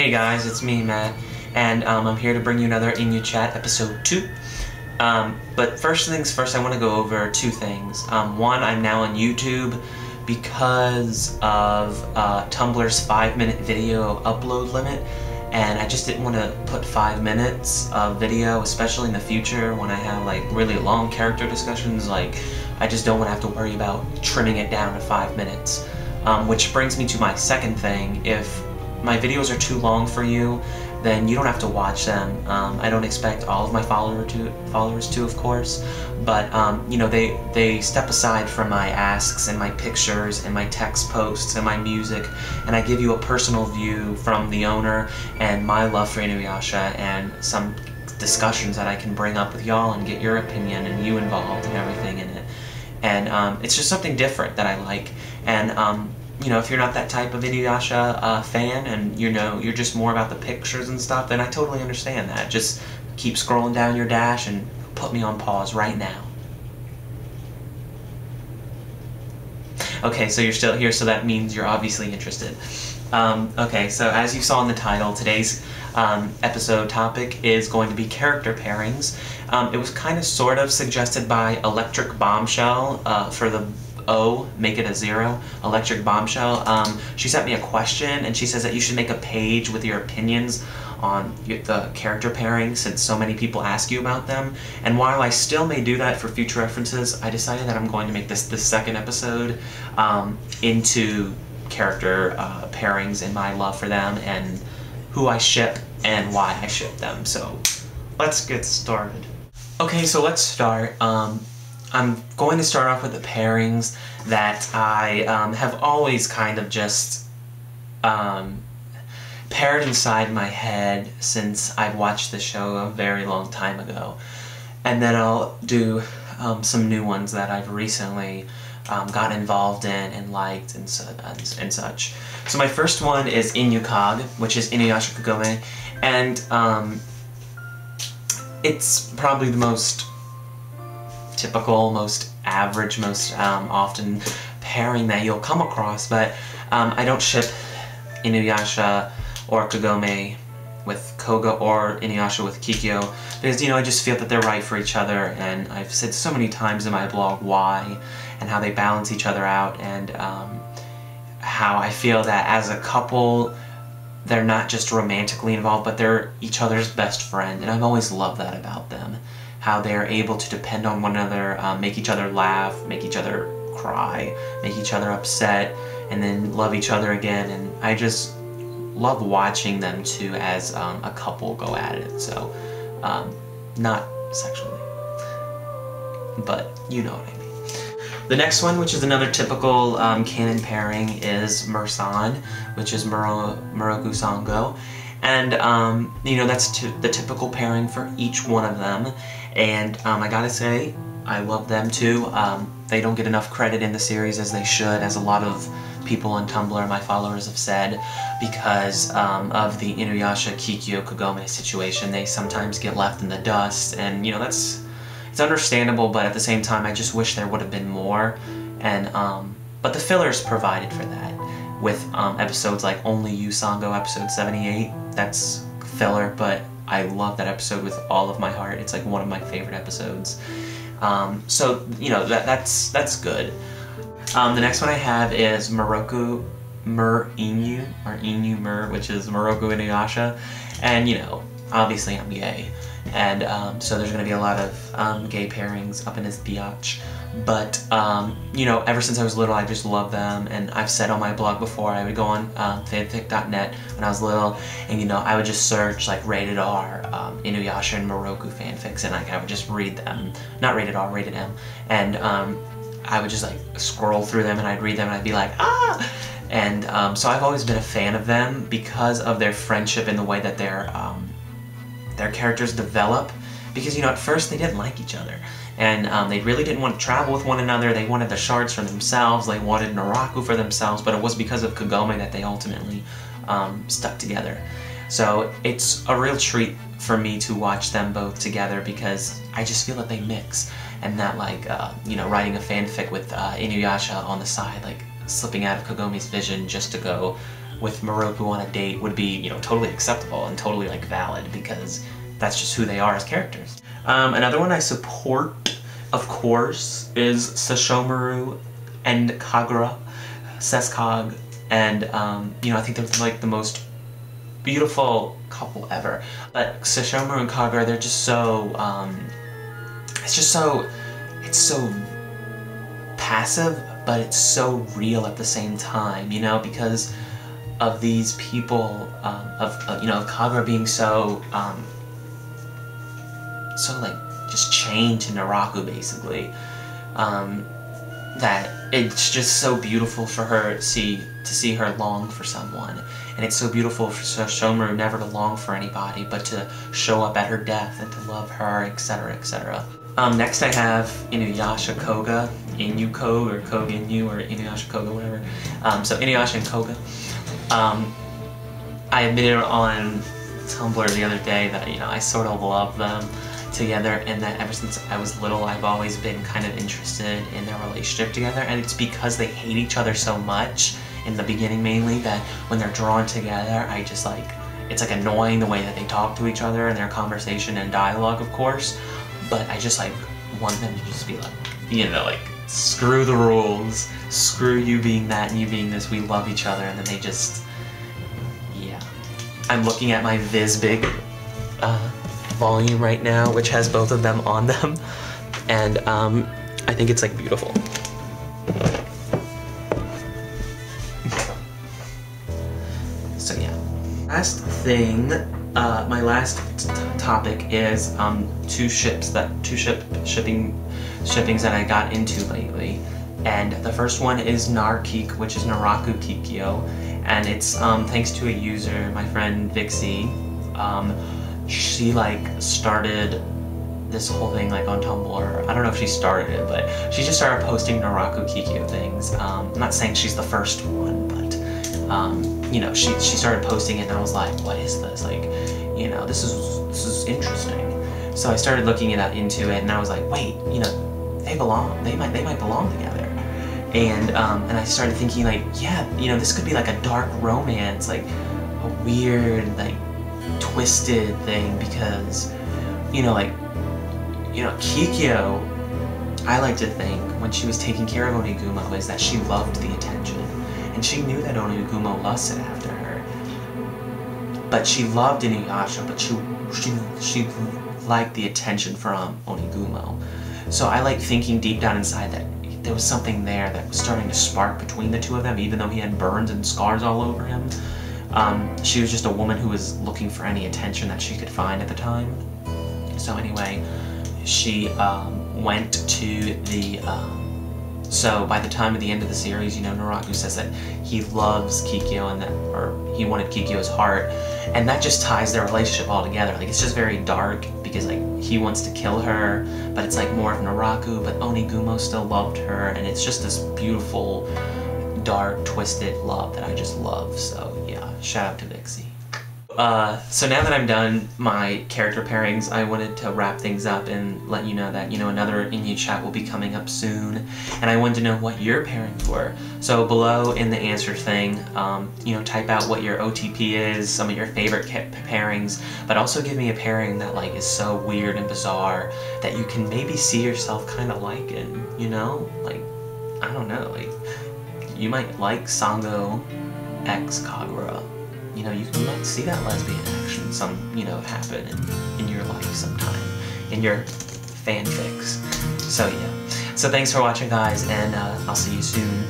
Hey guys, it's me, Matt, and I'm here to bring you another InuChat episode 2. But first things first, I want to go over two things. One, I'm now on YouTube because of Tumblr's 5-minute video upload limit, and I just didn't want to put 5 minutes of video, especially in the future when I have like really long character discussions. Like, I just don't want to have to worry about trimming it down to 5 minutes. Which brings me to my second thing. If my videos are too long for you, then you don't have to watch them. I don't expect all of my followers to, of course, but you know, they step aside from my asks and my pictures and my text posts and my music, and I give you a personal view from the owner and my love for InuYasha and some discussions that I can bring up with y'all and get your opinion and you involved and everything in it. And it's just something different that I like. And you know, if you're not that type of InuYasha fan and you know, you're just more about the pictures and stuff, then I totally understand that. Just keep scrolling down your dash and put me on pause right now. Okay, so you're still here, so that means you're obviously interested. Okay, so as you saw in the title, today's episode topic is going to be character pairings. It was kind of sort of suggested by Electric Bombshell for the O, make it a 0, Electric Bombshell. She sent me a question and she says that you should make a page with your opinions on the character pairing since so many people ask you about them. And while I still may do that for future references, I decided that I'm going to make this the second episode into character pairings and my love for them and who I ship and why I ship them. So let's get started. Okay, so let's start. I'm going to start off with the pairings that I have always kind of just paired inside my head since I've watched the show a very long time ago. And then I'll do some new ones that I've recently got involved in and liked and such. So my first one is InuCog, which is InuYasha Kagome, and it's probably the most typical, most average, most often pairing that you'll come across, but I don't ship InuYasha or Kagome with Koga or InuYasha with Kikyo because, you know, I just feel that they're right for each other, and I've said so many times in my blog why and how they balance each other out, and how I feel that as a couple they're not just romantically involved, but they're each other's best friend, and I've always loved that about them. How they're able to depend on one another, make each other laugh, make each other cry, make each other upset, and then love each other again. And I just love watching them two as a couple go at it. So, not sexually, but you know what I mean. The next one, which is another typical canon pairing, is Mursan, which is Moroku Sango. And, you know, that's the typical pairing for each one of them. And I gotta say, I love them too. They don't get enough credit in the series as they should, as a lot of people on Tumblr, my followers, have said, because of the InuYasha Kikyo Kagome situation. They sometimes get left in the dust, and, you know, it's understandable, but at the same time, I just wish there would have been more. And, but the fillers provided for that. With episodes like Only You Sango, episode 78, that's filler, but I love that episode with all of my heart. It's like one of my favorite episodes. So, you know, that's good. The next one I have is Moroku Inu, or Inu Mur, which is Moroku InuYasha, and, you know, obviously I'm gay, and so there's going to be a lot of gay pairings up in his biatch. But, you know, ever since I was little, I just love them, and I've said on my blog before, I would go on fanfic.net when I was little, and, you know, I would just search, like, rated R, InuYasha and Moroku fanfics, and I would just read them. Not rated R, rated M. And, I would just, like, scroll through them, and I'd read them, and I'd be like, ah! And, so I've always been a fan of them because of their friendship and the way that their characters develop. Because, you know, at first they didn't like each other. And they really didn't want to travel with one another. They wanted the shards for themselves. They wanted Naraku for themselves. But it was because of Kagome that they ultimately stuck together. So it's a real treat for me to watch them both together because I just feel that they mix. And that, like, you know, writing a fanfic with InuYasha on the side, like, slipping out of Kagome's vision just to go with Moroku on a date would be, you know, totally acceptable and totally like valid, because that's just who they are as characters. Another one I support, of course, is Sesshomaru and Kagura, Seskag, and you know, I think they're like the most beautiful couple ever. But Sesshomaru and Kagura, they're just so it's so passive, but it's so real at the same time, you know, because of these people, you know, Kagura being so like just chained to Naraku, basically, that it's just so beautiful for her to see her long for someone, and it's so beautiful for Sesshomaru never to long for anybody, but to show up at her death and to love her, etc., etc. Next I have InuYasha Koga, Inu-Koga, or Koga Inu, or InuYasha Koga, whatever. So InuYasha and Koga. I admitted on Tumblr the other day that, you know, I sort of love them together, and that ever since I was little I've always been kind of interested in their relationship together, and it's because they hate each other so much, in the beginning mainly, that when they're drawn together I just like, it's like annoying the way that they talk to each other and their conversation and dialogue, of course, but I just like want them to just be like, you know, like, screw the rules, screw you being that and you being this, we love each other, and then they just, yeah. I'm looking at my VizBig volume right now, which has both of them on them, and I think it's like beautiful. So yeah. Last thing, my last topic is two shippings that I got into lately, and the first one is Narkeek, which is Naraku Kikyo, and it's thanks to a user, my friend Vixie. She like started this whole thing like on Tumblr. I don't know if she started it, but she just started posting Naraku Kikyo things. I'm not saying she's the first one, but you know, she started posting it, and I was like, what is this? Like, you know, this is interesting. So I started looking into it, and I was like, wait, you know, they might belong together. And I started thinking, like, yeah, you know, this could be like a dark romance, like a weird, like, twisted thing, because, you know, like, you know, Kikyo, I like to think, when she was taking care of Onigumo, is that she loved the attention, and she knew that Onigumo lusted after her, but she loved InuYasha, but she liked the attention from Onigumo. So I like thinking deep down inside that there was something there that was starting to spark between the two of them, even though he had burns and scars all over him. She was just a woman who was looking for any attention that she could find at the time. So anyway, she went to the... so by the time of the end of the series, you know, Naraku says that he loves Kikyo, and that, or he wanted Kikyo's heart, and that just ties their relationship all together. Like, it's just very dark, because like he wants to kill her, but it's like more of Naraku, but Onigumo still loved her, and it's just this beautiful, dark, twisted love that I just love. So yeah, shout out to Vixie. So now that I'm done my character pairings, I wanted to wrap things up and let you know that, you know, another InuChat will be coming up soon, and I wanted to know what your pairings were. So below in the answer thing, you know, type out what your OTP is, some of your favorite pairings, but also give me a pairing that like is so weird and bizarre that you can maybe see yourself kind of liking, you know? Like, I don't know, like, you might like Sango x Kagura. You know, you might see that lesbian action happen in your life sometime, in your fanfics. So yeah. So thanks for watching, guys, and I'll see you soon.